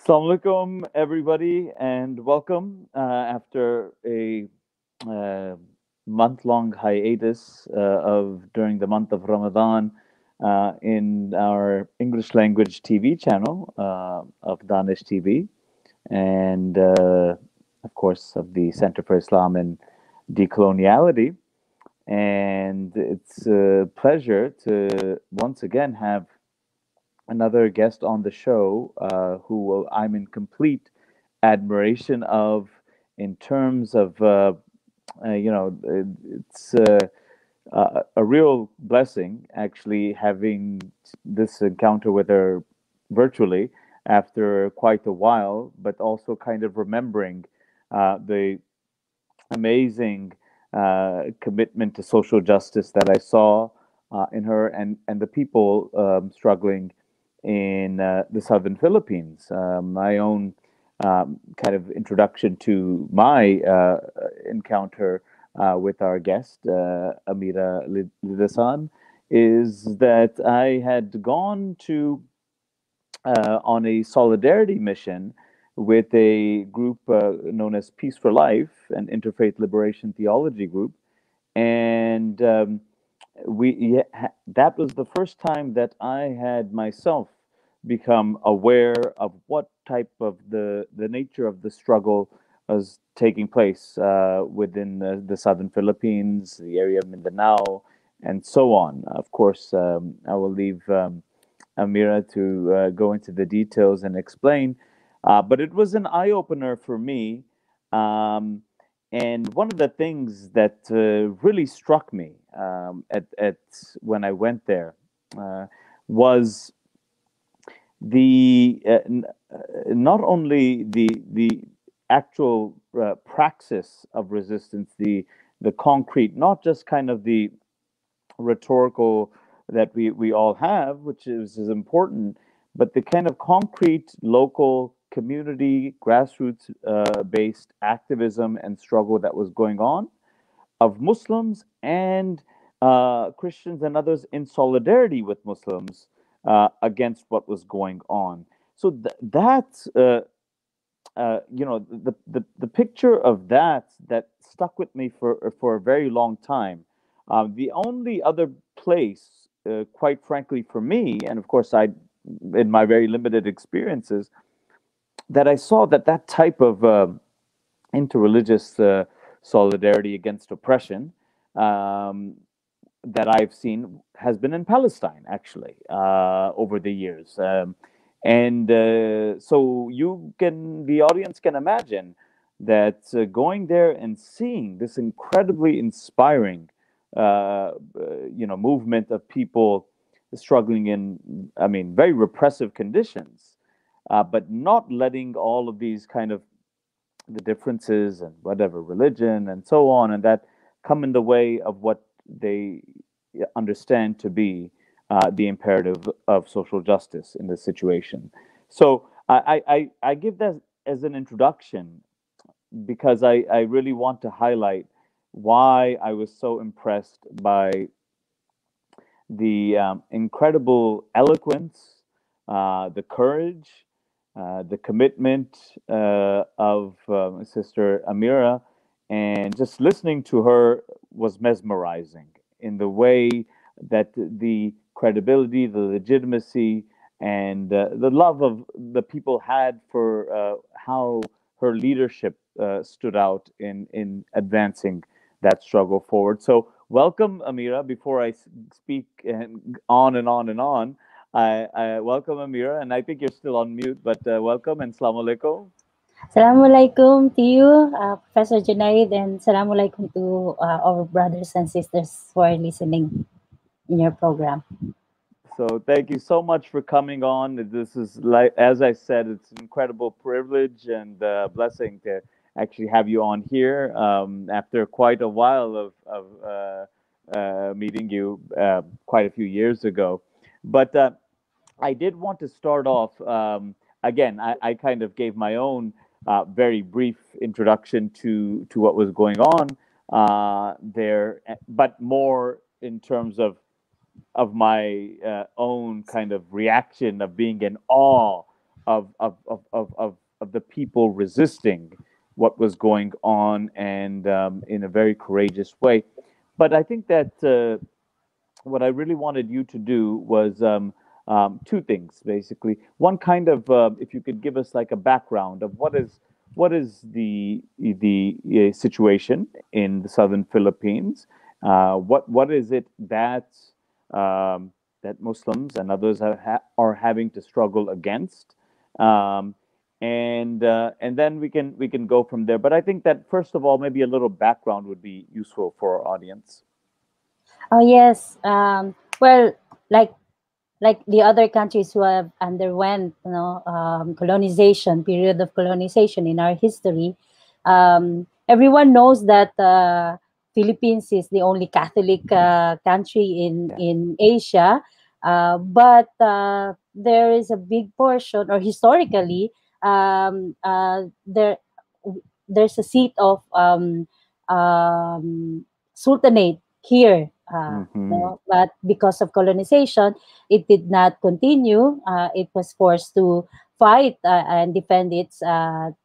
Assalamu alaikum, everybody, and welcome after a uh, month-long hiatus of during the month of Ramadan in our English language TV channel of Daanish TV, and of course of the Center for Islam and Decoloniality. And it's a pleasure to once again have another guest on the show I'm in complete admiration of in terms of it's a real blessing actually having this encounter with her virtually after quite a while, but also kind of remembering the amazing commitment to social justice that I saw in her and the people struggling in the southern Philippines. My own kind of introduction to my encounter with our guest, Amirah Lidasan, is that I had gone to on a solidarity mission with a group known as Peace for Life, an interfaith liberation theology group, and that was the first time that I had myself become aware of what type of the nature of the struggle was taking place within the southern Philippines, the area of Mindanao, and so on. Of course, I will leave Amira to go into the details and explain. But it was an eye opener for me. Um, and one of the things that really struck me at when I went there was not only the actual praxis of resistance, the concrete, not just kind of the rhetorical that we all have, which is important, but the kind of concrete local community grassroots based activism and struggle that was going on of Muslims and Christians and others in solidarity with Muslims against what was going on. So that the picture of that stuck with me for a very long time. The only other place, quite frankly, for me, and of course, in my very limited experiences, that I saw that type of interreligious solidarity against oppression um, that I've seen has been in Palestine, actually, over the years. And so the audience can imagine that going there and seeing this incredibly inspiring, movement of people struggling in, I mean, very repressive conditions, but not letting all of these kind of the differences and whatever religion and so on and that come in the way of what they understand to be the imperative of social justice in this situation. So I give that as an introduction because I really want to highlight why I was so impressed by the incredible eloquence, the courage, the commitment of Sister Amira, and just listening to her was mesmerizing in the way that the credibility, the legitimacy, and the love of the people had for how her leadership stood out in advancing that struggle forward. So, welcome, Amira. Before I speak and on and on and on, I welcome Amira, and I think you're still on mute, but welcome and Assalamu alaikum. Assalamualaikum to you, Professor Junaid, and Assalamualaikum to our brothers and sisters who are listening in your program. So thank you so much for coming on. This is like, as I said, it's an incredible privilege and blessing to actually have you on here after quite a while of meeting you quite a few years ago. But I did want to start off. Again, I kind of gave my own very brief introduction to what was going on there, but more in terms of my own kind of reaction of being in awe of the people resisting what was going on, and in a very courageous way. But I think that what I really wanted you to do was two things, basically. One, kind of, if you could give us like a background of what is the situation in the southern Philippines. What is it that that Muslims and others are having to struggle against, um, and then we can go from there. But I think that first of all, maybe a little background would be useful for our audience. Oh yes. Well, like like the other countries who have underwent, colonization, period of colonization in our history, everyone knows that Philippines is the only Catholic country Yeah. in Asia, but there is a big portion, or historically, there's a seat of sultanate here. Hmm. No? But because of colonization, it did not continue. It was forced to fight and defend its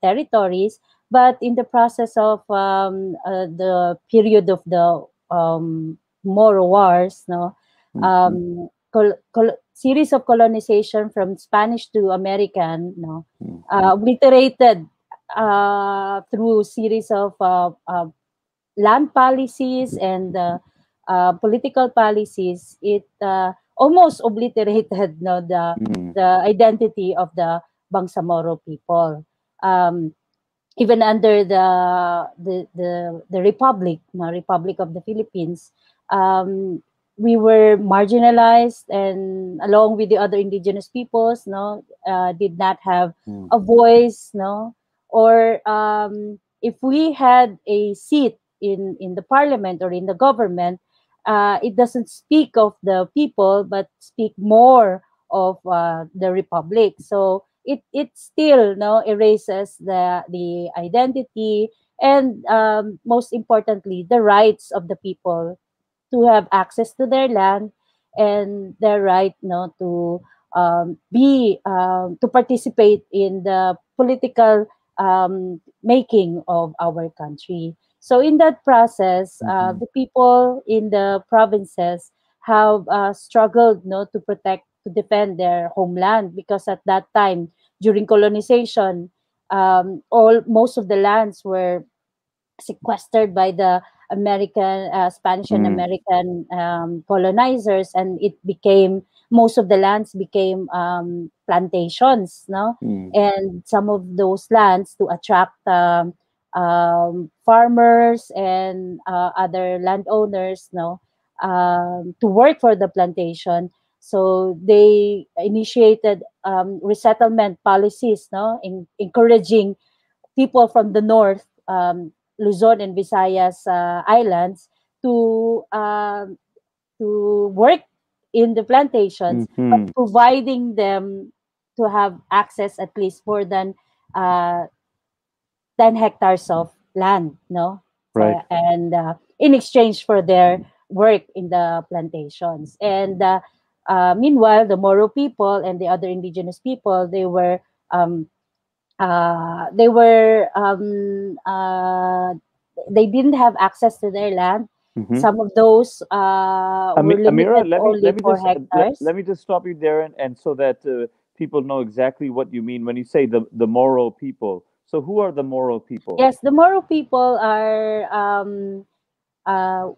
territories. But in the process of the period of the Moro Wars, no, Hmm. series of colonization from Spanish to American, no, Hmm. obliterated through series of land policies and political policies. It almost obliterated, no, Hmm. the identity of the Bangsamoro people. Um, Even under the Republic, no, Republic of the Philippines, um, we were marginalized, and along with the other indigenous peoples, no, did not have Hmm. a voice, no, or if we had a seat in the parliament or in the government, it doesn't speak of the people, but speak more of the republic. So it still, no, erases the identity, and most importantly, the rights of the people to have access to their land, and their right, no, to be to participate in the political making of our country. So in that process, Hmm. the people in the provinces have struggled, no, to protect, to defend their homeland, because at that time, during colonization, all most of the lands were sequestered by the American, Spanish and Hmm. American colonizers, and it became, most of the lands became plantations, no, Hmm. and some of those lands to attract farmers and other landowners, no, to work for the plantation. So they initiated resettlement policies, no, encouraging people from the north, Luzon and Visayas islands, to work in the plantations, but Hmm. providing them to have access at least more than uh, 10 hectares of land, no, Right. and in exchange for their work in the plantations. And meanwhile, the Moro people and the other indigenous people, um, they were they didn't have access to their land. Hmm. Some of those were Amira, limited to let only me 4 just hectares. let me just stop you there, and so that people know exactly what you mean when you say the Moro people. So who are the Moro people? Yes, the Moro people are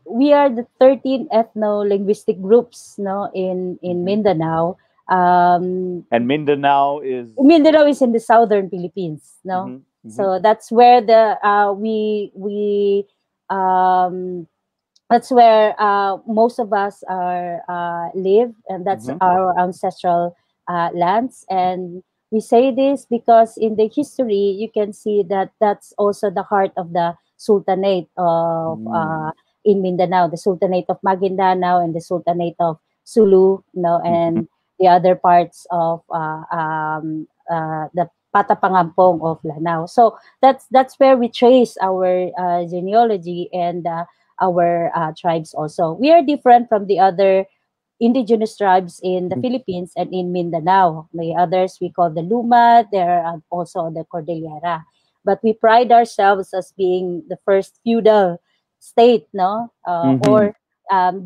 we are the 13 ethno-linguistic groups, no, in Hmm. Mindanao. Um, And Mindanao is. Mindanao is in the southern Philippines, no, Hmm. Hmm. so that's where the we um, that's where most of us are live, and that's Hmm. our ancestral lands. And we say this because in the history you can see that that's also the heart of the sultanate of Hmm. in Mindanao, the sultanate of Maguindanao and the sultanate of Sulu, no, Hmm. and the other parts of the Patapangampong of Lanao. So that's where we trace our genealogy and our tribes also. We are different from the other indigenous tribes in the Mhm. Philippines and in Mindanao. The others we call the Luma. There are also the Cordillera. But we pride ourselves as being the first feudal state, no? Mhm. Or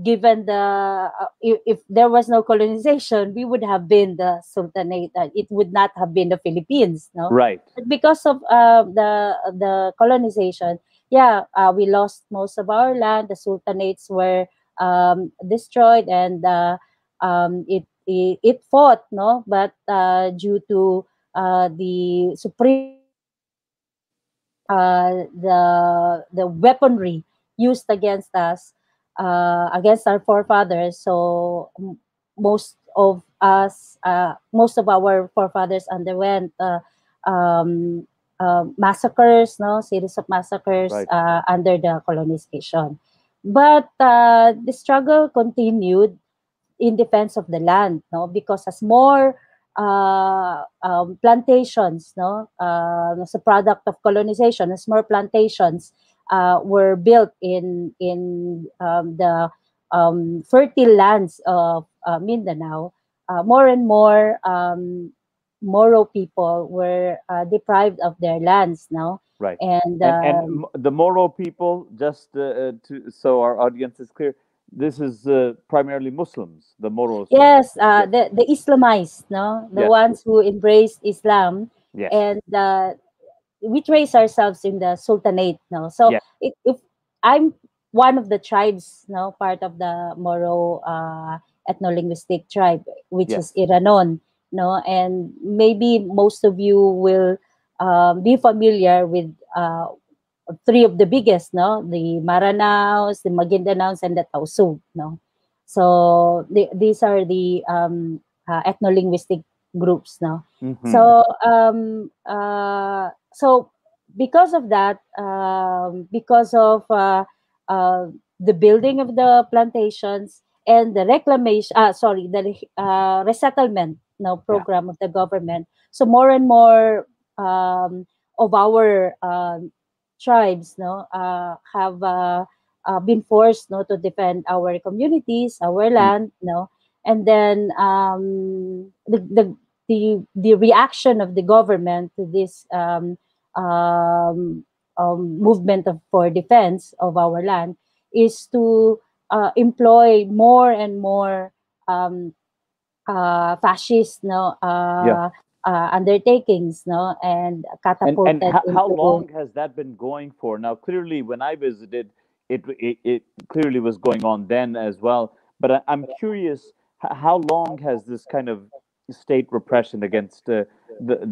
given the if there was no colonization, we would have been the Sultanate. It would not have been the Philippines, no? Right. But because of the colonization, yeah, we lost most of our land. The sultanates were destroyed, and it fought, no, but due to the supreme the weaponry used against us, against our forefathers. So most of our forefathers underwent um, massacres, no, series of massacres Right. under the colonization. But the struggle continued in defense of the land, no, because as more plantations, no, as a product of colonization, as more plantations were built in the fertile lands of Mindanao, more and more Moro people were deprived of their lands, no, Right. and And the Moro people, just to so our audience is clear, this is primarily Muslims. The Moros. yes, Yes. the Islamized, no, the Yes. ones who embraced Islam, Yes. and we trace ourselves in the Sultanate, no. So Yes. if I'm one of the tribes, no, part of the Moro ethno-linguistic tribe, which is Yes. Iranon, no, and maybe most of you will be familiar with three of the biggest, no, the Maranaos, the Magindanaos, and the Tausug, no. So these are the ethno-linguistic groups, no. Hmm. So because of that, because of the building of the plantations and the reclamation, sorry, the resettlement, no, Yeah. program of the government. So more and more of our tribes, no, have been forced, no, to defend our communities, our Mm. land, no, and then the reaction of the government to this um, movement for defense of our land is to employ more and more um, fascist, no, Yeah. undertakings, no, and And catapulted how into. long has that been going for? Now, clearly, when I visited, it clearly was going on then as well. But I'm curious, how long has this kind of state repression against the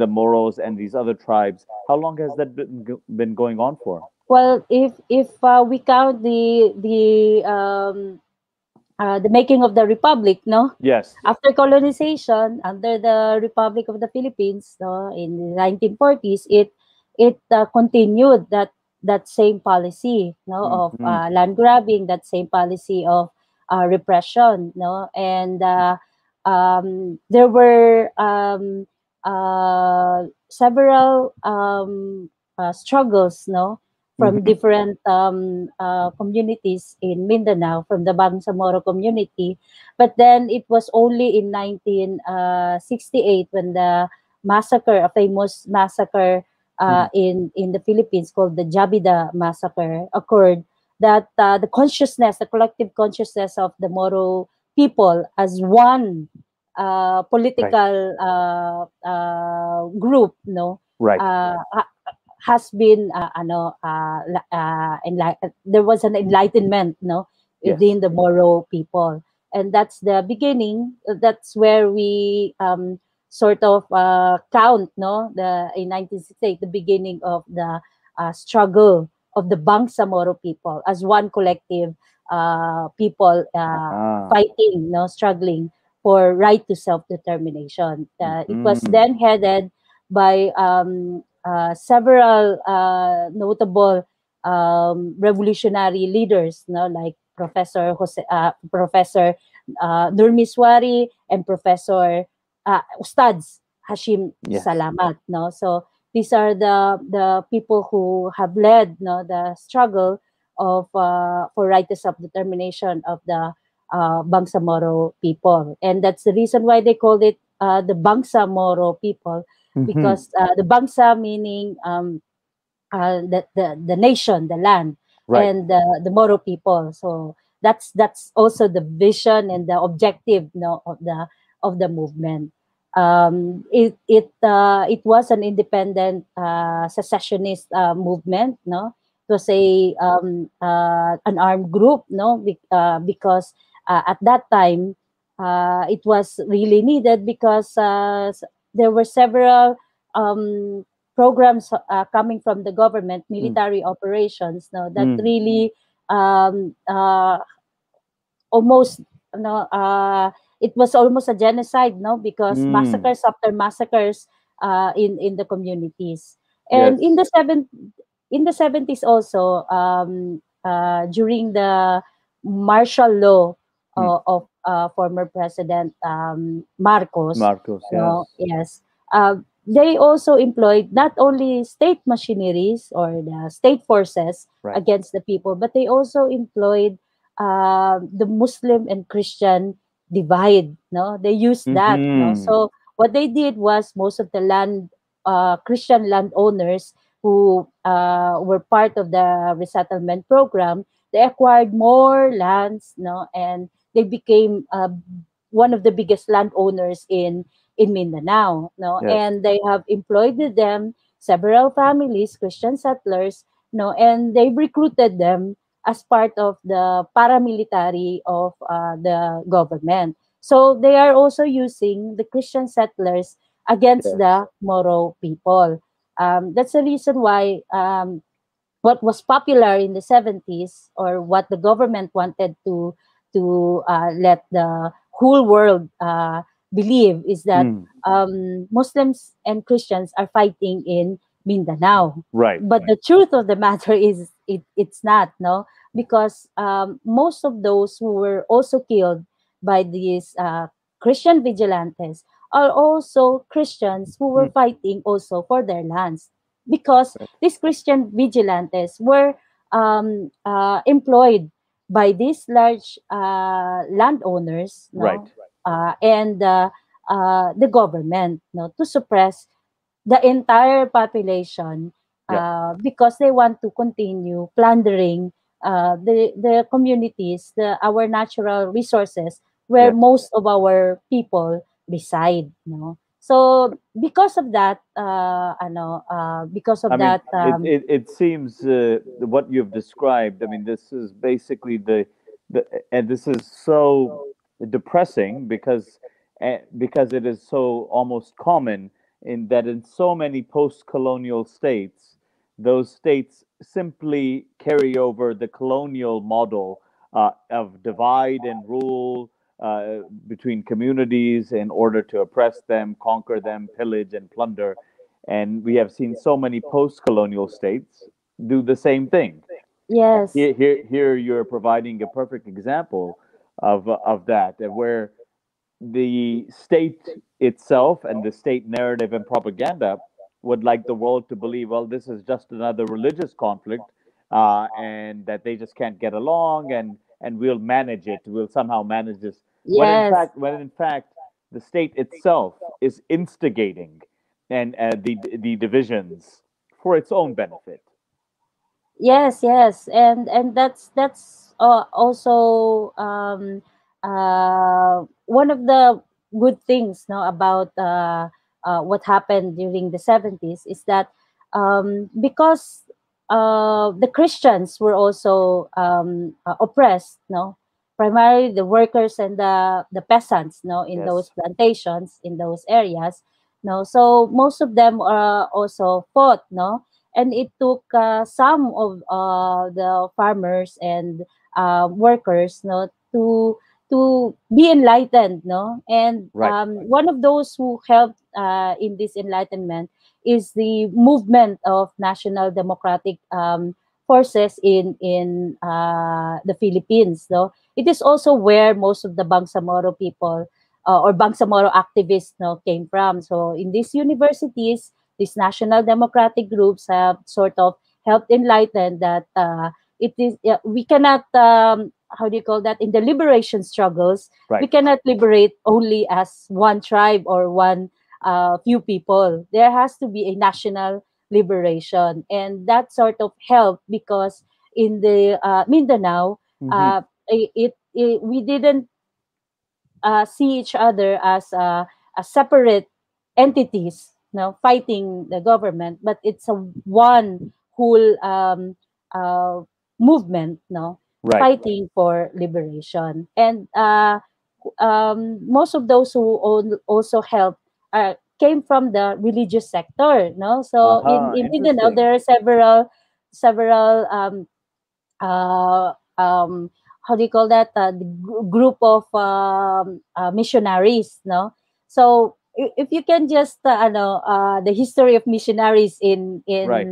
Moros and these other tribes? How long has that been going on for? Well, if we count the making of the republic, no, Yes. after colonization under the Republic of the Philippines, no, in the 1940s, it continued that same policy, no, of Hmm. land grabbing, that same policy of repression, no, and there were several struggles, no, from Hmm. different communities in Mindanao, from the Bangsamoro community. But then it was only in 1968 when the massacre, a famous massacre in the Philippines called the Jabida massacre occurred, that the consciousness, the collective consciousness of the Moro people as one Right. political group, no, Right. uh, has been there was an enlightenment, no, Yes. within the Moro people, and that's the beginning. That's where we sort of count, no, the in 1968, the beginning of the struggle of the Bangsamoro people as one collective people Ah. fighting, no, struggling for right to self-determination. It was Hmm. then headed by several notable revolutionary leaders, no, like Professor Nurmiswari and Professor Ustads Hashim Yes. Salamat, no. So these are the people who have led, no, the struggle of for right to self determination of the Bangsamoro people, and that's the reason why they called it the Bangsamoro people, Hmm. because the Bangsa meaning the nation, the land, Right. and the Moro people. So that's also the vision and the objective, of the movement. It was an independent secessionist movement. No, it was a an armed group. No, because at that time it was really needed because there were several um, programs coming from the government, Mm. military operations, no, that Mm. really um, uh, almost, no, it was almost a genocide, no, because Mm. massacres after massacres in the communities, and Yes. in the 70s also, during the martial law Mm. of former President Marcos, Marcos, yes. yes, they also employed not only state machineries or the state forces Right. against the people, but they also employed the Muslim and Christian divide. No, they used that. No, Hmm. so what they did was most of the Christian landowners who were part of the resettlement program, they acquired more lands. No, and they became one of the biggest landowners in Mindanao. No, Yes. and they have employed with them several families, Christian settlers. No, and they recruited them as part of the paramilitary of the government. So they are also using the Christian settlers against Yes. the Moro people. That's the reason why what was popular in the 70s, or what the government wanted to let the whole world believe, is that Mm. Muslims and Christians are fighting in Mindanao. Right. But the truth of the matter is it's not, no, because most of those who were also killed by these Christian vigilantes are also Christians who were Mm. fighting also for their lands, because Right. these Christian vigilantes were employed by these large landowners, Right. no, and the government, no, to suppress the entire population, Yeah. because they want to continue plundering the communities, our natural resources, where Yes. most of our people reside. No, so because of I mean, that, it seems what you've described. I mean, this is basically the and this is so depressing because it is so almost common in that in so many post-colonial states, those states simply carry over the colonial model of divide and rule between communities in order to oppress them, conquer them, pillage and plunder. And we have seen so many post-colonial states do the same thing. And yes, here you're providing a perfect example of that, where the state itself and the state narrative and propaganda would like the world to believe, well, this is just another religious conflict, and that they just can't get along, and we'll manage it. We'll somehow manage this. yes. When in fact, the state itself is instigating and the divisions for its own benefit. Yes, yes, and that's also one of the good things, no, about what happened during the 70s, is that because the Christians were also oppressed, no, primarily the workers and the peasants, no, in those Yes. plantations, in those areas, no, so most of them also fought, no, and it took some of the farmers and workers, no, to be enlightened, no, and Right. one of those who helped in this enlightenment is the movement of national democratic forces in the Philippines, no. It is also where most of the Bangsamoro people or Bangsamoro activists, no, came from. So in these universities, these national democratic groups have sort of helped enlighten that we cannot how do you call that, in the liberation struggles, we Right. cannot liberate only as one tribe or one few people. There has to be a national liberation, and that sort of helped because in the Mindanao, Mm-hmm. we didn't see each other as separate entities, fighting the government, but it's a one whole uh, movement, Right. fighting for liberation. And most of those who also helped came from the religious sector, so Uh-huh. in Mindanao Interesting. there are several uh, um, how do you call that, the group of missionaries, so if you can just the history of missionaries Right.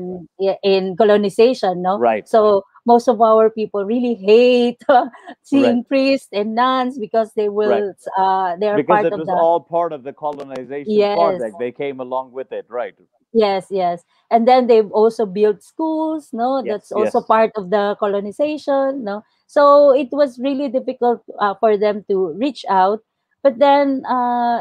in colonization, Right. so most of our people really hate Right. seeing priests and nuns because Right. they are Because part it of was the. all part of the colonization Yes. project. They came along with it. Right. Yes, yes. And then they've also built schools, no? That's Yes. also Yes. part of the colonization, no? So it was really difficult for them to reach out. But then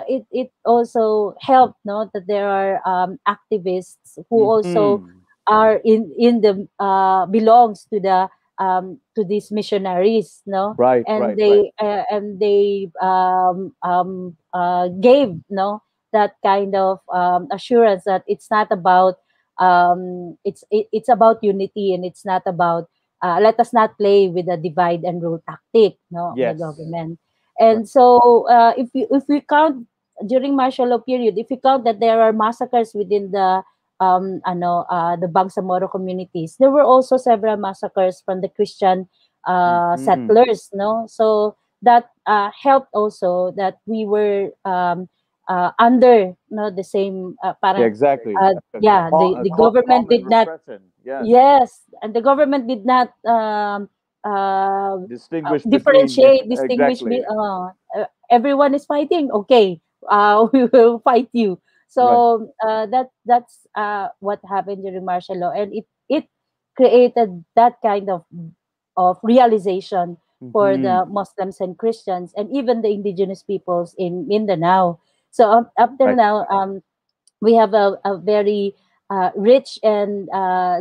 it also helped, no, that there are activists who also Mm-hmm. are in the belongs to these missionaries, no? Right. And Right. Right. they gave, no, that kind of assurance that it's not about it's about unity, and it's not about let us not play with the divide and rule tactic, no, of the Yes. government. Right. And so if we count during martial law period, if we count that there are massacres within the Bangsamoro communities, there were also several massacres from the Christian Mm-hmm. settlers, no. So that helped also that we were under, the same Yeah. parang Exactly. yeah, the government Common did not. repression. Yes. Yes, and the government did not Distinguish between. differentiate, distinguish. Exactly. Everyone is fighting. Okay, we will fight you. Right. So that's what happened during martial law, and it created that kind of realization for Mm-hmm. the Muslims and Christians, and even the indigenous peoples in Mindanao. So up till Right. now, we have a very rich and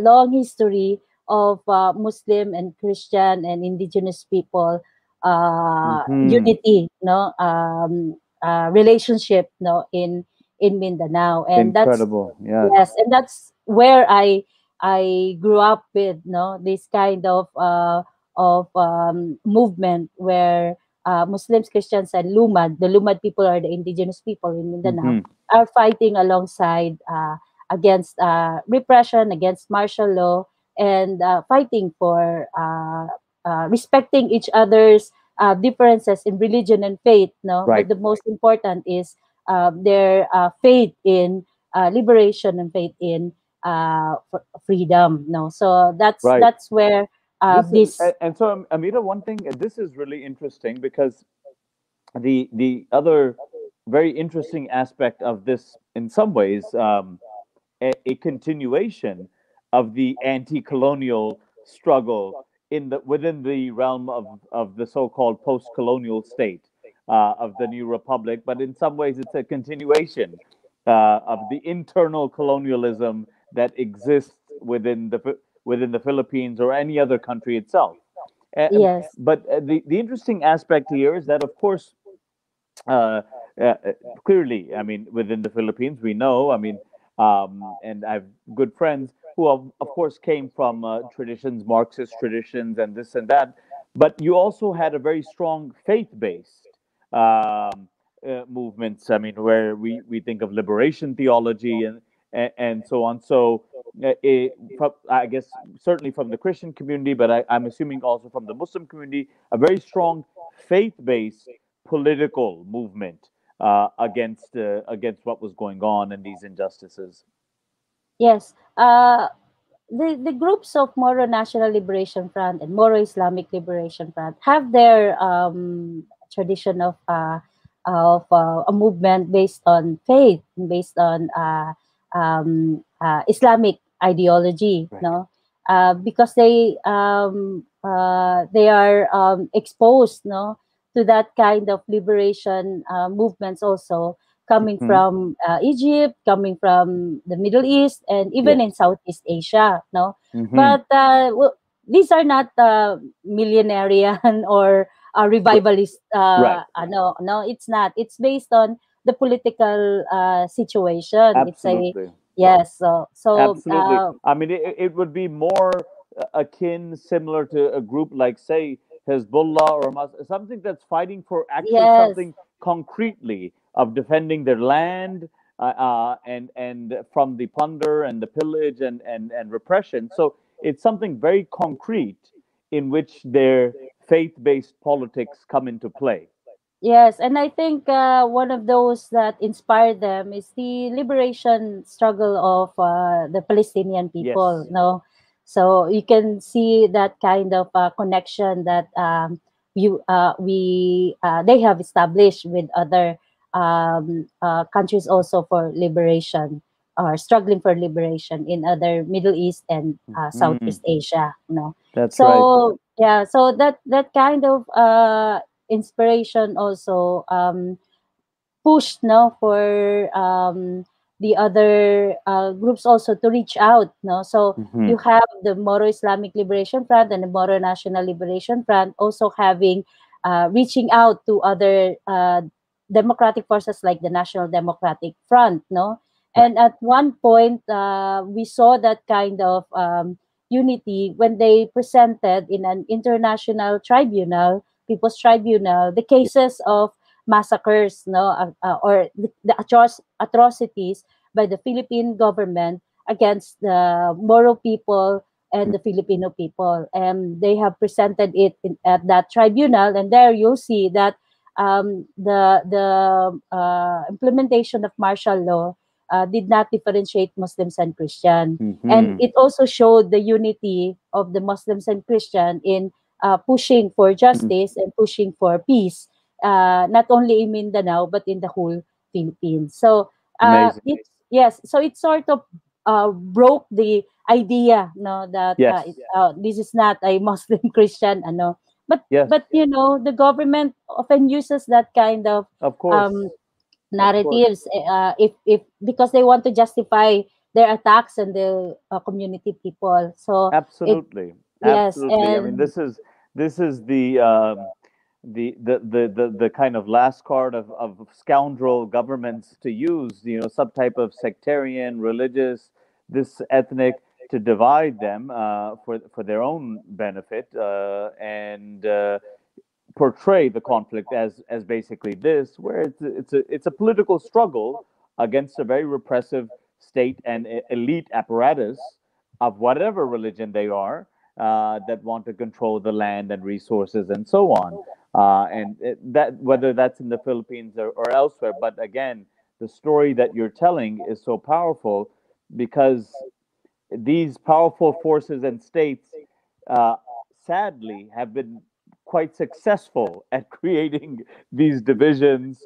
long history of Muslim and Christian and indigenous people Mm-hmm. unity, no, relationship, no, in Mindanao, and that's. Incredible. Yes. Yes, and that's where I grew up with, no, this kind of movement where Muslims, Christians, and Lumad. The Lumad people are the indigenous people in Mindanao, Mm-hmm. are fighting alongside against repression, against martial law, and fighting for respecting each other's differences in religion and faith. No, but Right. the most important is their faith in liberation and faith in freedom. No, so that's Right. that's where This is, this. and so, Amita, one thing, this is really interesting because the other very interesting aspect of this, in some ways, a continuation of the anti-colonial struggle in the within the realm of the so-called post-colonial state of the new republic, but in some ways it's a continuation of the internal colonialism that exists within the Philippines or any other country itself. Yes, But the interesting aspect here is that, of course, uh, uh, uh, clearly, I mean, within the Philippines, we know, I mean, and I have good friends who, of course, came from traditions, Marxist traditions, and this and that. But you also had a very strong faith-based movements. I mean, where we think of liberation theology and so on. So, I guess certainly from the Christian community, but I'm assuming also from the Muslim community, a very strong faith-based political movement against what was going on and these injustices. yes. The groups of Moro National Liberation Front and Moro Islamic Liberation Front have their tradition of a movement based on faith, based on Islamic ideology, Right. no, because they they are exposed, no, to that kind of liberation movements also coming Hmm. from Egypt, coming from the Middle East, and even in Yes. Southeast Asia, no. Hmm. But these are not millenarian or revivalist. Right. No, no, it's not. It's based on the political situation. It's a Absolutely. yes. So Absolutely. I mean, it would be more akin, similar to a group like, say, Hezbollah or something that's fighting for actually yes. something concretely of defending their land, and from the plunder and the pillage and repression. So it's something very concrete in which their faith-based politics come into play. Yes, and I think one of those that inspired them is the liberation struggle of the Palestinian people. Yes. No, so you can see that kind of connection that you we they have established with other countries also for liberation or struggling for liberation in other Middle East and Hmm. Southeast Asia. No, That's right. so yeah, so that kind of inspiration also pushed, no, for the other groups also to reach out, no. So Hmm. you have the Moro Islamic Liberation Front and the Moro National Liberation Front also having reaching out to other democratic forces like the National Democratic Front, no. Right. And at one point we saw that kind of unity when they presented in an international tribunal, people's tribunal, the cases of massacres, no, or the atrocities by the Philippine government against the Moro people and the Filipino people, and they have presented it at that tribunal, and there you'll see that the implementation of martial law did not differentiate Muslims and Christian, and Hmm. it also showed the unity of the Muslims and Christian in pushing for justice and pushing for peace, not only in Mindanao but in the whole Philippines. So Amazing. it's yes, so it sort of broke the idea, no, that Yes. this is not a Muslim Christian, ano. Yes. But you know the government often uses that kind of Of um, course. Of course. narratives, if because they want to justify their attacks on the community people. So it Absolutely. yes, Absolutely. I mean, and this is the kind of last card of scoundrel governments to use, some type of sectarian, religious, this ethnic, to divide them for their own benefit, and portray the conflict as basically this, where it's a political struggle against a very repressive state and elite apparatus of whatever religion they are, that want to control the land and resources and so on. That, whether that's in the Philippines or elsewhere. But again, the story that you're telling is so powerful because these powerful forces and states, uh, sadly, have been quite successful at creating these divisions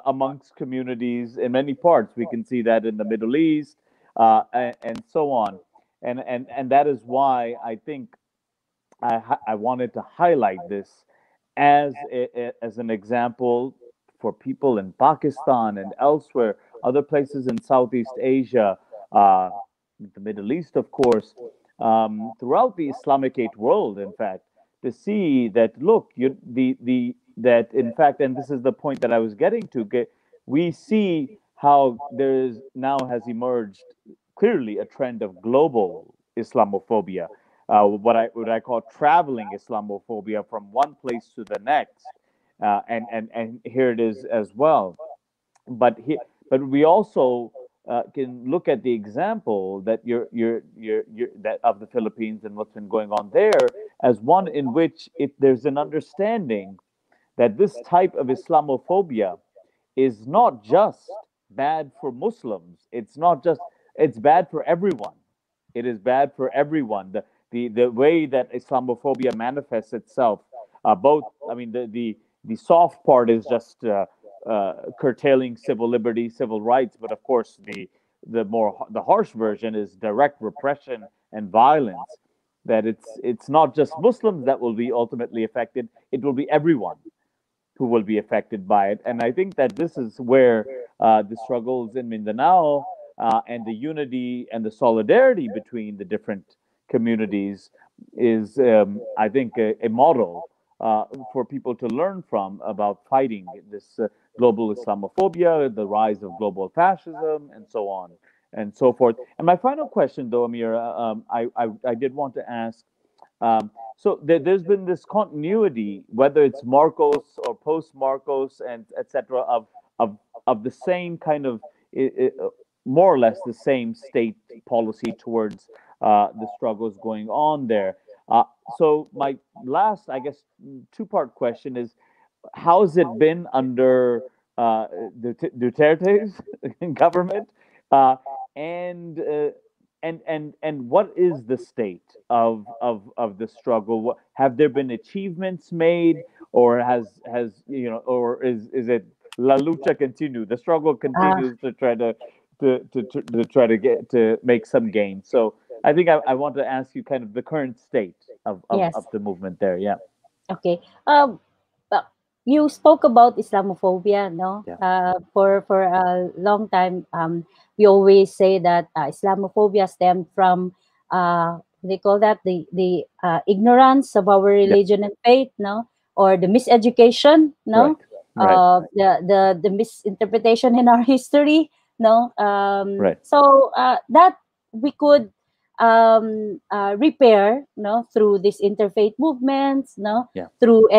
amongst communities in many parts. We can see that in the Middle East, and so on. And that is why I think I wanted to highlight this as an example for people in Pakistan and elsewhere, other places in Southeast Asia, uh, the Middle East, of course, throughout the Islamicate world, in fact, to see that, look, that in fact, and this is the point that I was getting to, we see how there is now has emerged clearly a trend of global Islamophobia, what I call traveling Islamophobia from one place to the next, and here it is as well. But we also can look at the example that that of the Philippines and what's been going on there as one in which there's an understanding that this type of Islamophobia is not just bad for Muslims. It's bad for everyone. It is bad for everyone. The way that Islamophobia manifests itself, both, I mean, the soft part is just curtailing civil liberty, civil rights, but of course the harsh version is direct repression and violence. that it's not just Muslims that will be ultimately affected; it will be everyone who will be affected by it. And I think that this is where the struggles in Mindanao and the unity and the solidarity between the different communities is, I think, a model for people to learn from about fighting this global Islamophobia, the rise of global fascism, and so on and so forth. And my final question, though, Amirah, I did want to ask. So there's been this continuity, whether it's Marcos or post Marcos and etc., of of the same kind of more or less the same state policy towards the struggles going on there. So my last, I guess, two-part question is: how's it been under Duterte's government, uh, and and what is the state of the struggle? Have there been achievements made, or has or is it la lucha continue? The struggle Ah, continues to try to try to get to make some gains. So I think I want to ask you kind of the current state yes. of the movement there. Yeah, Okay. Well, you spoke about Islamophobia, no? yeah, For a long time, we always say that Islamophobia stemmed from they call that the ignorance of our yeah. religion and faith, no, or the miseducation, Right, no, right, the misinterpretation in our history, no. right. That we could repair, no, through these interfaith movements, no, Yeah, through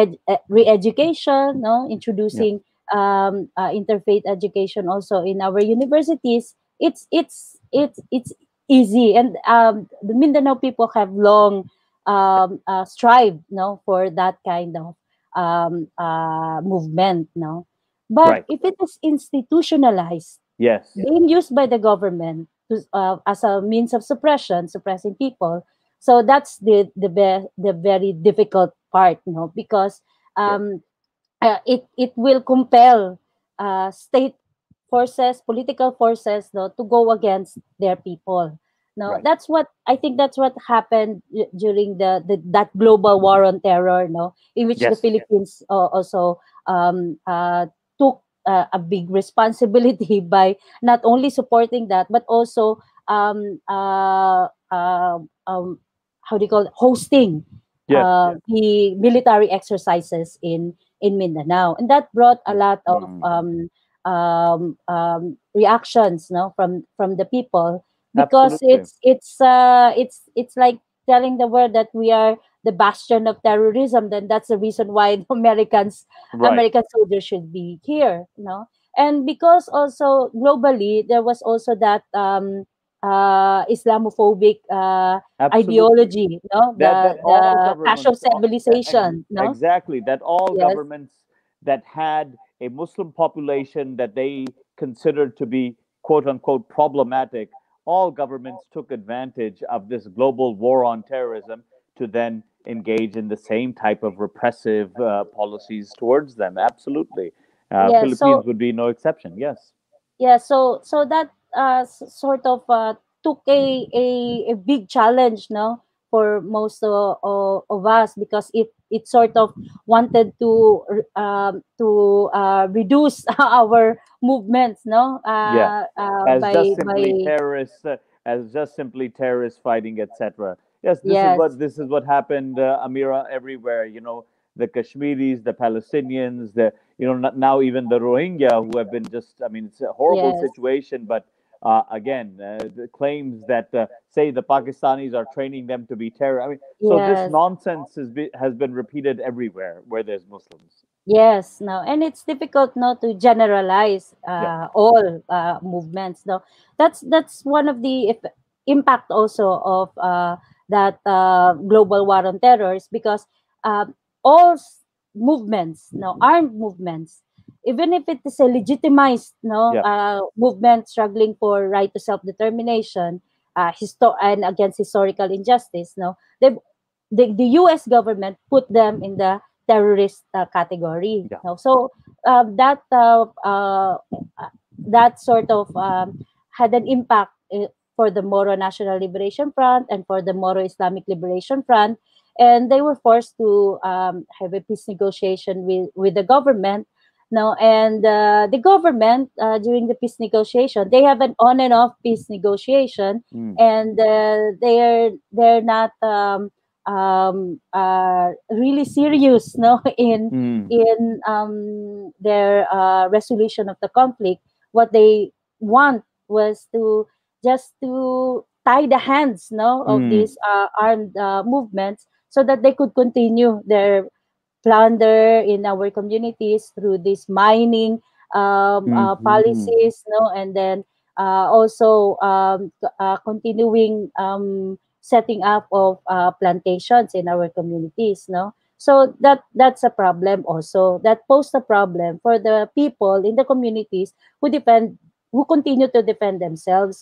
re-education, no, yeah. introducing interfaith education also in our universities. It's easy, and the Mindanao people have long strived, no, for that kind of movement, no. But Right. if it is institutionalized, Yes. being used by the government as a means of suppression, suppressing people. So that's the very difficult part, you know, because Yes. um, it will compel state forces, political forces, no, to go against their people. No, Right. that's what I think. That's what happened during the that global war on terror, no, in which the Yes. Philippines also took a big responsibility by not only supporting that, but also um, uh, uh, um, how do you call it, hosting Yes. the military exercises in Mindanao, and that brought a Yes. lot of reactions, no, from the people, because Absolutely. it's like telling the world that we are the bastion of terrorism. Then that's the reason why the Right. American soldiers should be here, you know. And because also globally there was also that Islamophobic Absolutely. ideology, no, That all the clash of governments, civilization, no. exactly, that all Yes, governments that had a Muslim population that they considered to be quote unquote problematic, all governments took advantage of this global war on terrorism to then engage in the same type of repressive policies towards them. Absolutely. yes. Philippines So would be no exception. Yes. yeah, so that sort of took a big challenge, no, for most of us, because it sort of wanted to reduce our movements, no, Yeah, as just simply by terrorists, as just simply terrorists fighting, etc. Yes, yes, this is what happened, Amira, everywhere. You know, the Kashmiris, the Palestinians, the now even the Rohingya, who have been just. I mean, it's a horrible yes, situation, but again, the claims that say the Pakistanis are training them to be terror. I mean, so this yes. nonsense has been repeated everywhere where there's Muslims. Yes, no, and it's difficult not to generalize Yeah, all movements. No, that's one of the impact also of that global war on terrors, because all movements, no, armed movements, even if it is a legitimized, no, yeah, movement struggling for right to self determination, and against historical injustice, no, the U.S. government put them in the terrorist category. yeah. No? So that sort of had an impact for the Moro National Liberation Front and for the Moro Islamic Liberation Front, and they were forced to have a peace negotiation with the government. No, and the government during the peace negotiation, they have an on and off peace negotiation, mm, and they're not really serious, no, mm, in their resolution of the conflict. What they want was to just to tie the hands, no, of mm, these armed movements, so that they could continue their plunder in our communities through these mining mhm, policies, no, and then also continuing setting up of plantations in our communities, no. So that's a problem also, that posed a problem for the people in the communities who continue to defend themselves,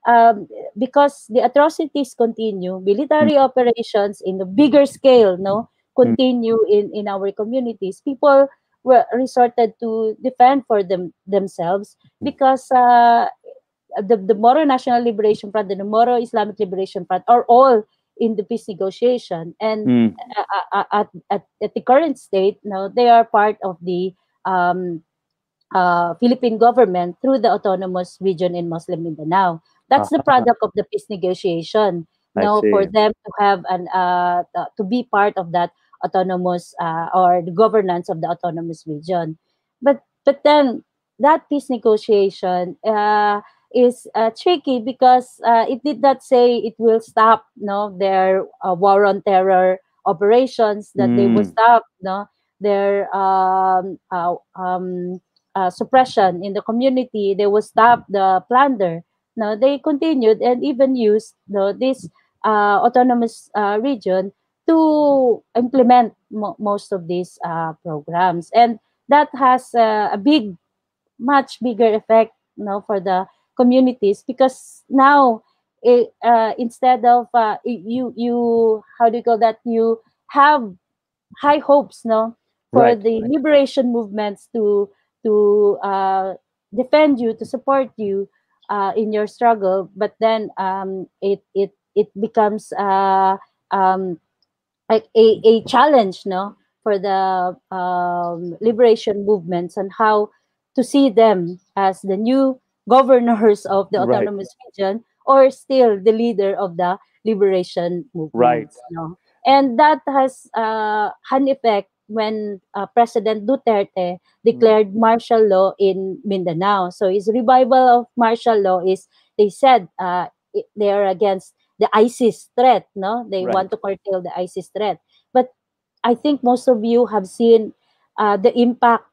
um, because the atrocities continue, mm, military operations in a bigger scale, no, mm, continue in our communities. People were resorted to defend for themselves, because the Moro National Liberation Front and the Moro Islamic Liberation Front are all in the peace negotiation, and mm. at the current state, no, they are part of the um, Philippine government through the autonomous region in Muslim Mindanao. That's the Aha, product of the peace negotiation. I No, for see. them to have to be part of that autonomous or the governance of the autonomous region. But then that peace negotiation is tricky, because it did not say it will stop, no, their war on terror operations, that they will Mm, stop, no, their suppression in the community, they will stop the plunder. No, they continued and even used, no, this autonomous region to implement most of these programs, and that has a much bigger effect, no, for the communities, because now instead of you how do you call that, you have high hopes, no, for right, the right, liberation movements to defend you, to support you in your struggle, but then it becomes um, like a challenge, no, for the liberation movements, and how to see them as the new governors of the right, autonomous region, or still the leader of the liberation right. movements, no. And that has an effect when President Duterte Mm, declared martial law in Mindanao. So his revival of martial law is, they said, they are against the ISIS threat, no? They want right. to curtail the ISIS threat. But I think most of you have seen the impact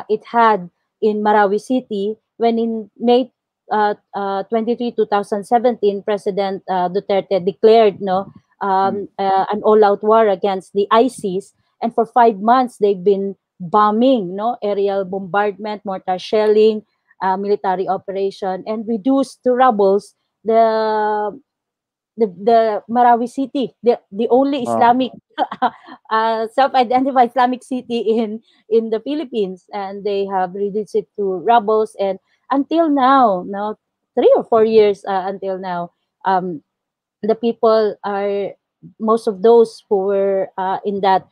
it had in Marawi City, when in May 23, 2017, President Duterte declared, no, Mm, an all-out war against the ISIS, and for 5 months they've been bombing, no, aerial bombardment, mortar shelling, military operation, and reduced to rubbles the the Marawi City, the only oh, Islamic self-identified Islamic city in the Philippines, and they have reduced it to rubbles. And until now, 3 or 4 years until now, um, the people are, most of those who were in that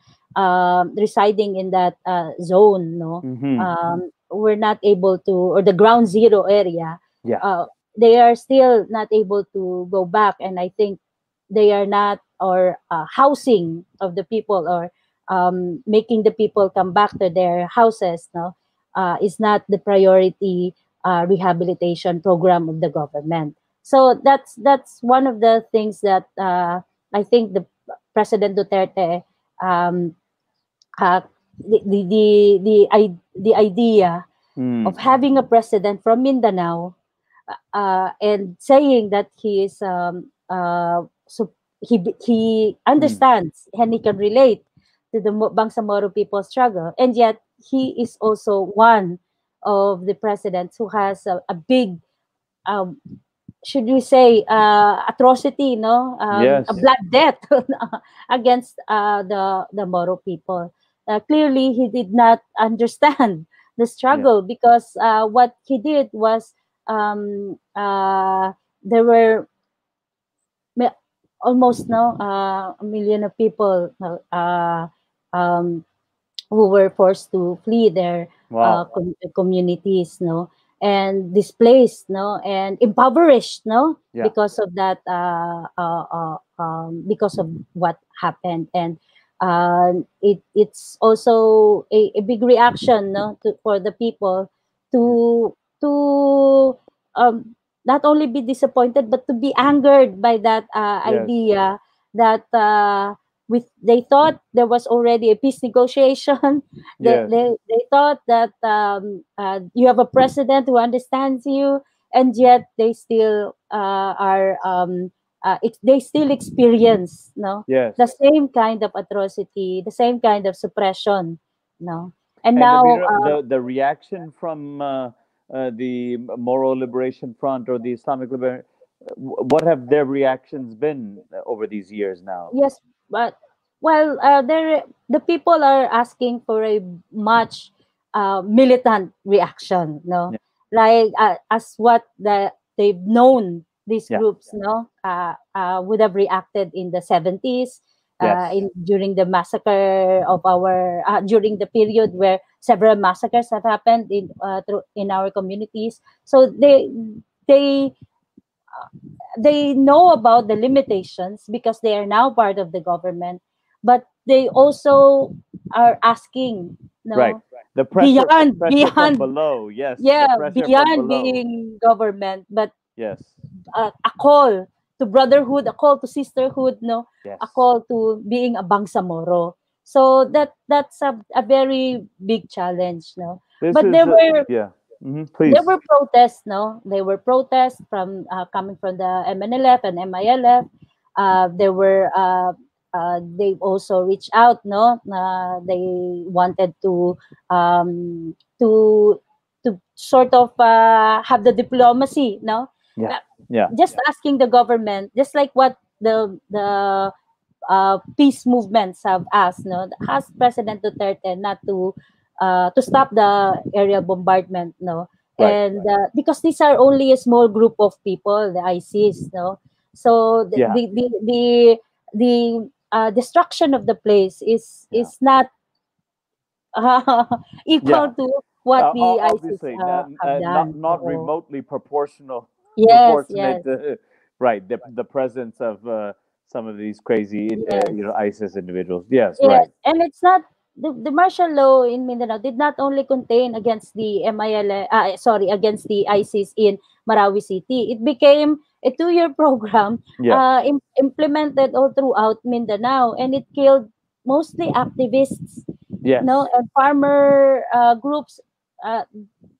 residing in that zone, no, mm-hmm. were not able to, or the ground zero area, Yeah, uh, they are still not able to go back. And I think they are not, or housing of the people, or making the people come back to their houses, no, is not the priority rehabilitation program of the government. So that's one of the things that I think the President Duterte, um, uh, the idea mm, of having a president from Mindanao, and saying that he is so he mm. understands and he can relate to the Bangsamoro people struggle, and yet he is also one of the presidents who has a big, um, should we say, atrocity, no, a Yes, blood debt against the Moro people. Clearly, he did not understand the yeah, struggle, because what he did was, um, uh, there were mi- almost no a million of people um, who were forced to flee their Wow. communities, no, and displaced, no, and impoverished, no, Yeah. because of that, because of what happened, and it's also a big reaction, no, for the people Yeah. to not only be disappointed but to be angered by that Yes. idea that with they thought there was already a peace negotiation. Yes. They thought that you have a president who understands you, and yet they still they still experience, no, Yes. the same kind of atrocity, the same kind of suppression, no, and And now the reaction from the Moro Liberation Front or the Islamic Liberation, what have their reactions been over these years now? yes, but well, the people are asking for a much militant reaction, no, Yeah. like as what they've known these Yeah. groups, no, would have reacted in the 70s, Yes. in during the massacre of our during the period where several massacres have happened in our communities. So they they know about the limitations because they are now part of the government, but they also are asking, Right. no, The beyond pressure from beyond below. Yes. The yeah, pressure from beyond below. being government, but Yes. a call to brotherhood, a call to sisterhood, no, a Yes. call to being a bangsamoro. So that's a very big challenge, no. This But is yeah. there Please. were protests, no? There were protests from coming from the MNLF and MILF. There were they also reached out, no? They wanted to sort of have the diplomacy, no? Yeah. Uh, Yeah. Just asking the government, just like what the peace movements have asked, no, has President Duterte not to stop the aerial bombardment, no, Right. and because these are only a small group of people, the ISIS, no, so Yeah. the destruction of the place Yeah. is not equal Yeah. to what the ISIS Obviously, have not done. So, remotely proportional, yes, yes, proportionate. Right, the presence of some of these crazy, yes. ISIS individuals. Yes, Yes, right. and it's not the martial law in Mindanao did not only contain against the against the ISIS in Marawi City. It became a 2-year program Yeah. implemented all throughout Mindanao, and it killed mostly activists, no, Yes. and farmer groups uh,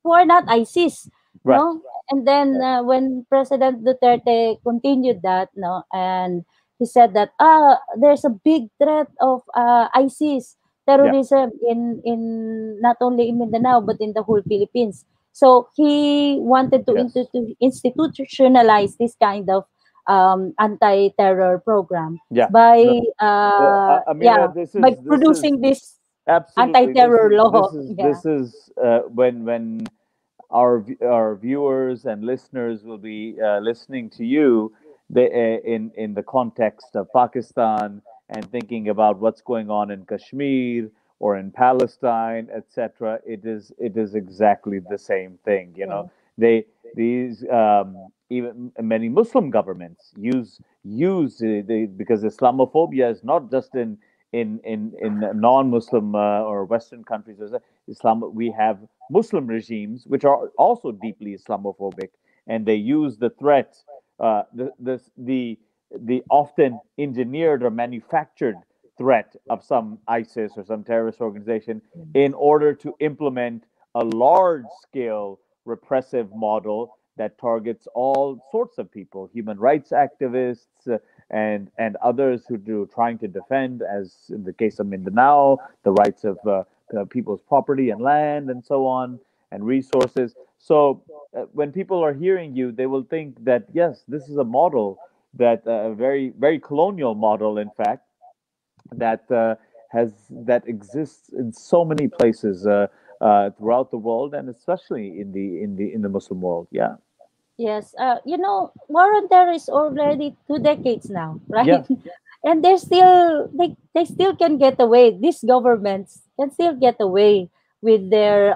who are not ISIS, Right. no. And then when President Duterte continued that, no, and he said that there's a big threat of ISIS Yeah. terrorism in not only in Mindanao but in the whole Philippines. So he wanted Yes. to institutionalize this kind of anti-terror program Yeah. No. by Amira, by this is producing this absolutely anti-terror law. Yeah. this is when our viewers and listeners will be listening to you in the context of Pakistan and thinking about what's going on in Kashmir or in Palestine, etc. It is exactly the same thing. You know, Yeah. they these even many Muslim governments use because Islamophobia is not just in non-Muslim or Western countries. Islam, we have Muslim regimes which are also deeply Islamophobic, and they use the threat, the often engineered or manufactured threat of some ISIS or some terrorist organization in order to implement a large-scale repressive model that targets all sorts of people, human rights activists, and others who do trying to defend, as in the case of Mindanao, the rights of people's property and land and so on and resources. So when people are hearing you, they will think that yes, this is a model that a very colonial model, in fact, that that exists in so many places throughout the world, and especially in the Muslim world. Yeah. Yes, war on terror is already 2 decades now, Yeah, right? And they still can get away. These governments can still get away with their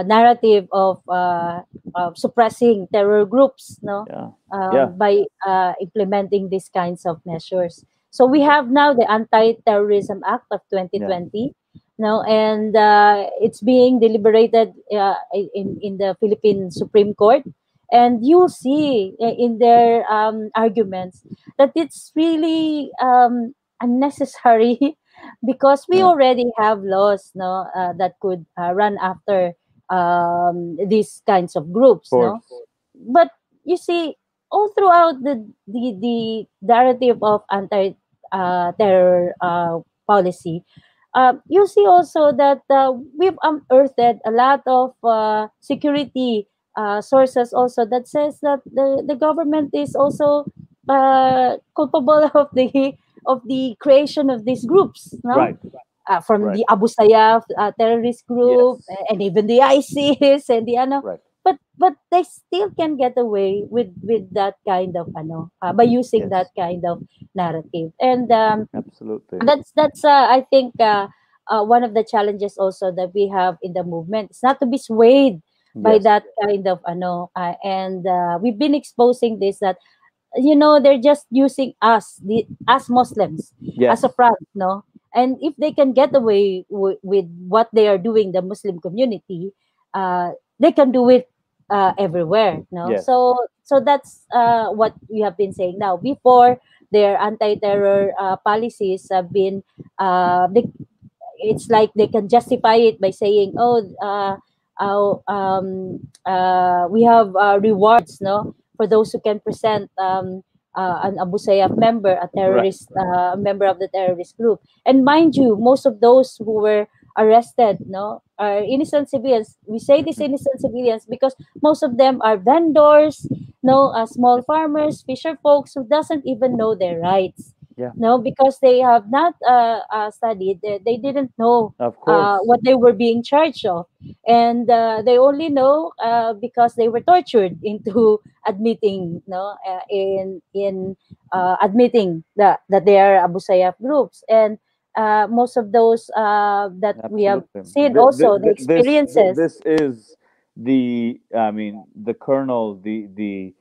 narrative of suppressing terror groups, no, yeah, yeah, by implementing these kinds of measures. So we have now the Anti-Terrorism Act of yeah, 2020, no, and it's being deliberated in the Philippine Supreme Court, and you'll see in their arguments that it's really unnecessary because we yeah. Of already have laws, no, that could run after these kinds of groups, no. course. But you see, all throughout the narrative of anti terror policy, you see also that we've unearthed a lot of security sources also that says that the government is also culpable of the creation of these groups, no? Right, From right. the Abu Sayyaf terrorist group, Yes, and even the ISIS and the ano, right. but they still can get away with that kind of by using that Yes, kind of narrative. And absolutely. that's I think one of the challenges also that we have in the movement is not to be swayed by Yes, that kind of and we've been exposing this, that they're just using us, the as Muslims, as a yes, front, no. And if they can get away with what they are doing, the Muslim community, they can do it everywhere, no. yes. So that's what we have been saying now. Before, their anti-terror policies have been it's like they can justify it by saying, oh, we have rewards, no, for those who can present an Abu Sayyaf member, a Right. terrorist member of the terrorist group. And mind you, most of those who were arrested, no, are innocent civilians. We say these Mhm. innocent civilians because most of them are vendors, no, small farmers, fisher folks who doesn't even know their rights, Yeah, no, because they have not studied. They didn't know of course. what they were being charged of, and they only know because they were tortured into admitting, no, in admitting that they are Abu Sayyaf groups. And most of those that we have Absolutely. seen also the experiences. This is the, I mean, the kernel, the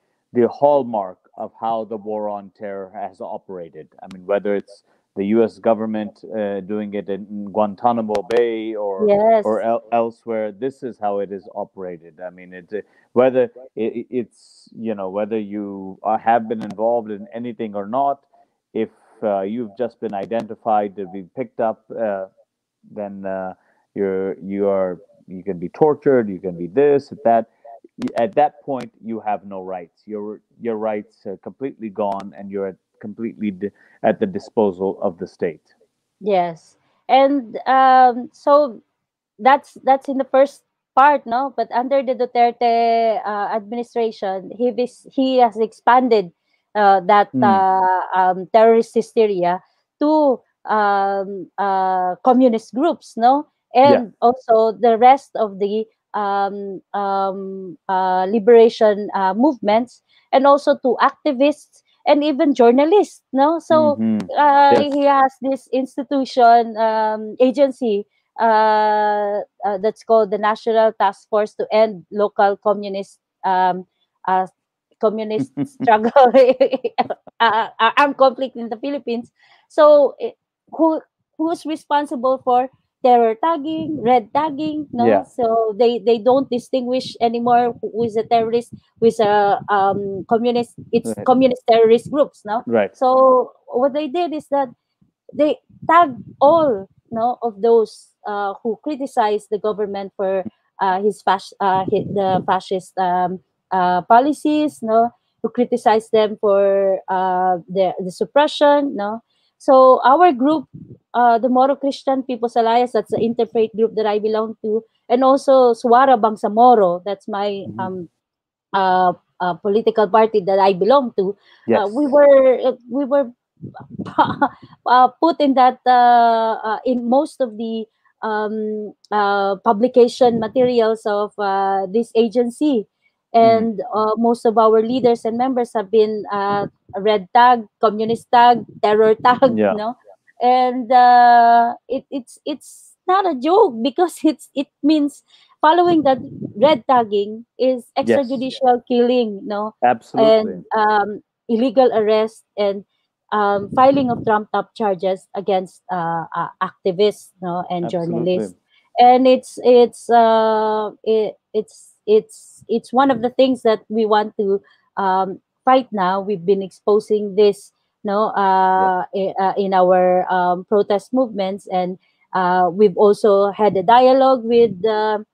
hallmark of how the war on terror has operated. I mean, whether it's the U.S. government doing it in Guantanamo Bay or Yes, elsewhere, this is how it is operated. I mean, whether it's, whether you have been involved in anything or not, if you've just been identified to be picked up. Then you can be tortured, you can be this, that. At that point, you have no rights. Your rights are completely gone, and you're at the disposal of the state. yes. And so that's in the first part, no. But under the Duterte administration, he has expanded that Mm. terrorist hysteria to communist groups, no, Yeah. and also the rest of the liberation movements, and also to activists and even journalists, no. So Hmm. Yes. he has this institution, agency, that's called the National Task Force to End Local uh, Communist Struggle, armed conflict in the Philippines. So who's responsible for terror tagging, red tagging? No, Yeah. so they don't distinguish anymore who is a terrorist, who is a communist. It's Right. communist terrorist groups. No, Right. so what they did is that they tag all, no, of those who criticize the government for the fascist policies, no, who criticize them for the suppression, no. So our group, the Moro-Christian People's Alliance, that's the interfaith group that I belong to, and also Suara Bangsamoro, that's my Hmm. political party that I belong to. Yes. We were put in that in most of the publication materials of this agency. Mm. and most of our leaders and members have been red tag, communist tag, terror tag, Yeah. no, and it's not a joke because it means following that red tagging is Yes. extrajudicial killing, no, Absolutely. and illegal arrest and filing of trumped up charges against activists, no, and Absolutely. journalists. And it's one of the things that we want to fight now. We've been exposing this, no, Yeah. in our protest movements, and we've also had a dialogue with the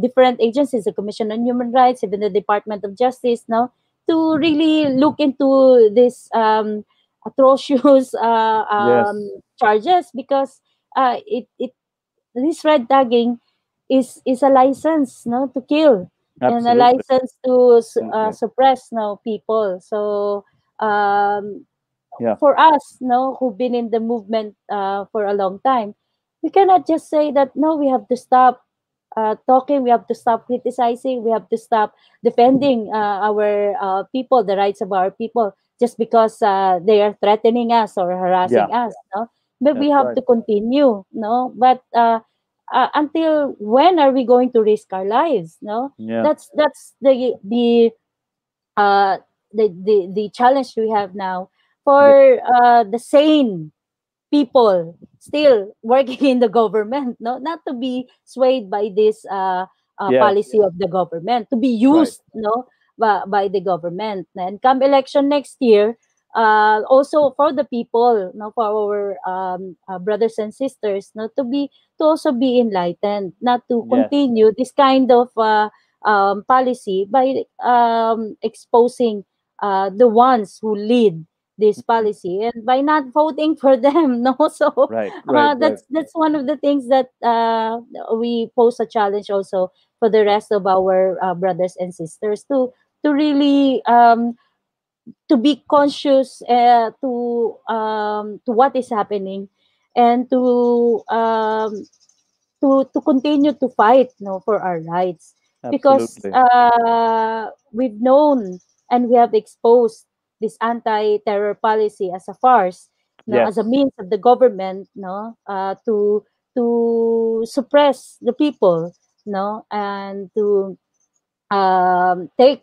different agencies, the Commission on Human Rights, even the Department of Justice, no, to really look into this atrocious Yes. charges, because it this red tagging is a license, no, to kill, and a Absolutely. license to Absolutely. suppress, no, people. So um, Yeah. for us, no, who've been in the movement for a long time, we cannot just say that no, we have to stop talking, we have to stop criticizing, we have to stop defending our people, the rights of our people, just because they are threatening us or Yeah. harassing us, no. But we That's have right. to continue, no. But until when are we going to risk our lives, no? Yeah. That's uh, the challenge we have now Yeah. for the sane people still working in the government, no, not to be swayed by this Yes. policy of the government, to be Right. used, no, by the government. And come election next year, also for the people, no, for our brothers and sisters, no, to also be enlightened, not to Yes. continue this kind of policy by exposing the ones who lead this Mhm. policy, and by not voting for them, no. So Right. Right. Right. that's one of the things that we pose a challenge also for the rest of our brothers and sisters to really to be conscious to what is happening, and to continue to fight, no, for our rights, because Absolutely. we've known and we have exposed this anti-terror policy as a farce, no, as a Yes. means of the government, no, to suppress the people, no, and to take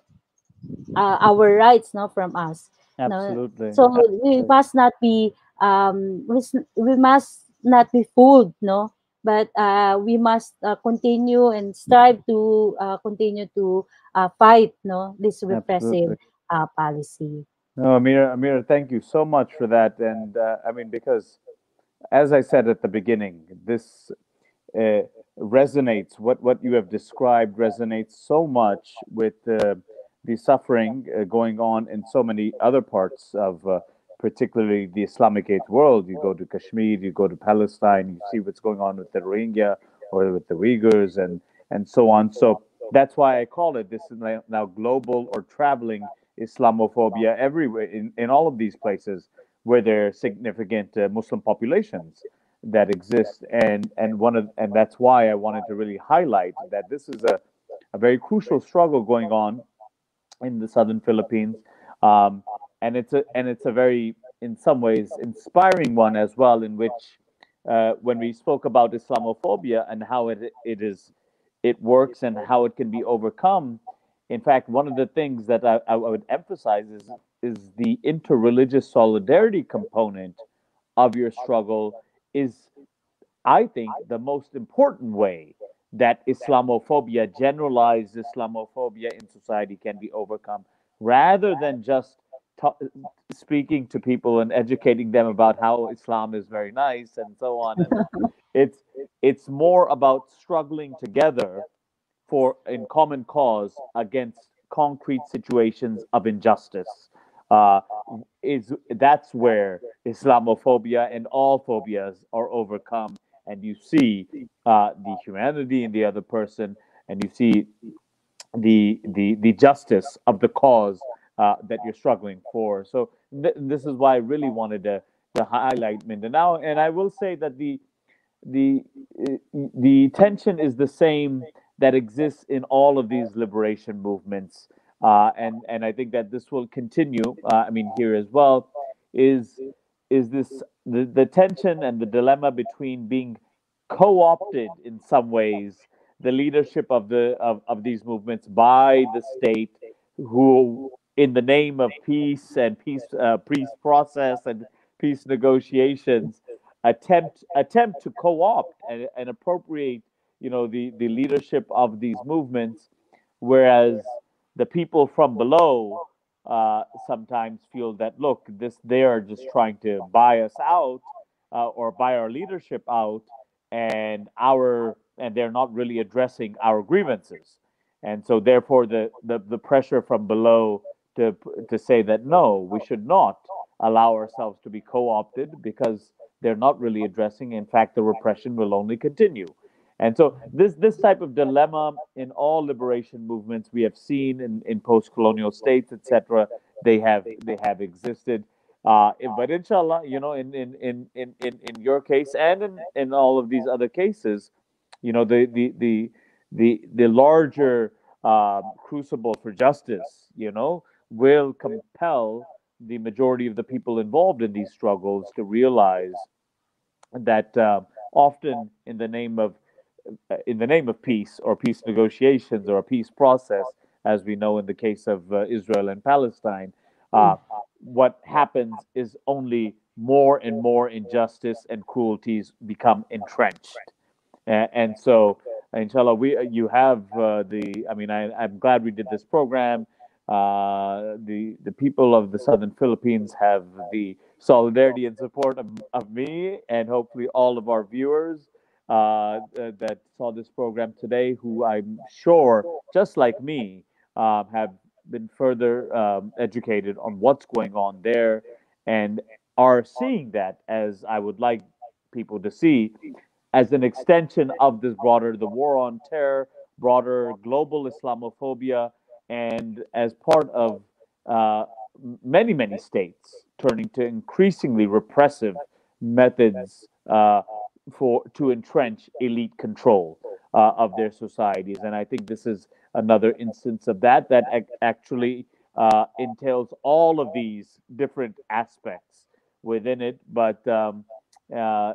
our rights, no, from us, no. Absolutely. So we Absolutely. must not be we must not be fooled, no, but we must continue and strive to continue to fight, no, this repressive Absolutely. policy. No, Amira, thank you so much for that. And I mean, because as I said at the beginning, this uh, resonates. What you have described resonates so much with the suffering going on in so many other parts of, particularly the Islamic eighth world. You go to Kashmir, you go to Palestine, you see what's going on with the Rohingya or with the Uyghurs, and so on. So that's why I call it this is now global or traveling Islamophobia everywhere in all of these places where there are significant Muslim populations that exist, and that's why I wanted to really highlight that this is a very crucial struggle going on in the southern Philippines, um, and it's a very, in some ways, inspiring one as well. In which, when we spoke about Islamophobia and how it works and how it can be overcome, in fact, one of the things that I would emphasize is the interreligious solidarity component of your struggle is, I think, the most important way that Islamophobia, generalized Islamophobia in society, can be overcome, rather than just ta- speaking to people and educating them about how Islam is very nice and so on. And it's it's more about struggling together for in common cause against concrete situations of injustice. Uh, is That's where Islamophobia and all phobias are overcome, and you see the humanity in the other person, and you see the justice of the cause that you're struggling for. So this is why I really wanted to highlight Mindanao, and I will say that the the tension is the same that exists in all of these liberation movements, and I think that this will continue. I mean, here as well is this the tension and the dilemma between being co-opted in some ways, the leadership of of these movements by the state, who in the name of peace and peace process and peace negotiations attempt to co-opt and appropriate, the leadership of these movements, whereas the people from below sometimes feel that, look, this they are just trying to buy us out, or buy our leadership out, and they're not really addressing our grievances, and so therefore the pressure from below to say that no, we should not allow ourselves to be co-opted because they're not really addressing. In fact, the repression will only continue. And so this type of dilemma in all liberation movements we have seen in post-colonial states, etc. They have existed. But inshallah, in your case and in all of these other cases, the larger crucible for justice, will compel the majority of the people involved in these struggles to realize that often in the name of peace or peace negotiations or a peace process, as we know in the case of Israel and Palestine, uh, what happens is only more and more injustice and cruelties become entrenched. And so, inshallah, you have the. I mean, I'm glad we did this program. The people of the southern Philippines have the solidarity and support of me, and hopefully all of our viewers that saw this program today, who I'm sure, just like me, have been further educated on what's going on there, and are seeing that, as I would like people to see, as an extension of this broader the war on terror, broader global Islamophobia, and as part of uh, many states turning to increasingly repressive methods for to entrench elite control of their societies. And I think this is another instance of that actually entails all of these different aspects within it. But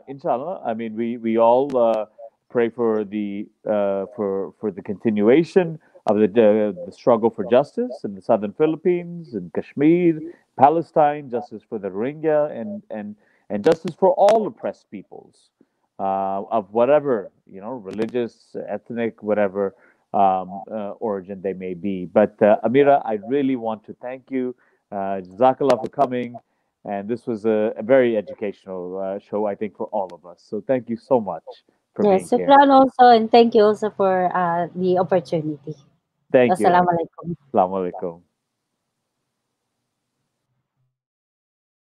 inshallah, I mean, we all pray for the continuation of the struggle for justice in the southern Philippines, in Kashmir, Palestine, justice for the Rohingya, and justice for all oppressed peoples of whatever, religious, ethnic, whatever origin they may be. But Amirah, I really want to thank you. Jazakallah for coming. And this was a very educational show, I think, for all of us. So thank you so much for being Yes, here. Sukran also, and thank you also for the opportunity. Thank you. Wassalamualaikum. Assalamu alaikum.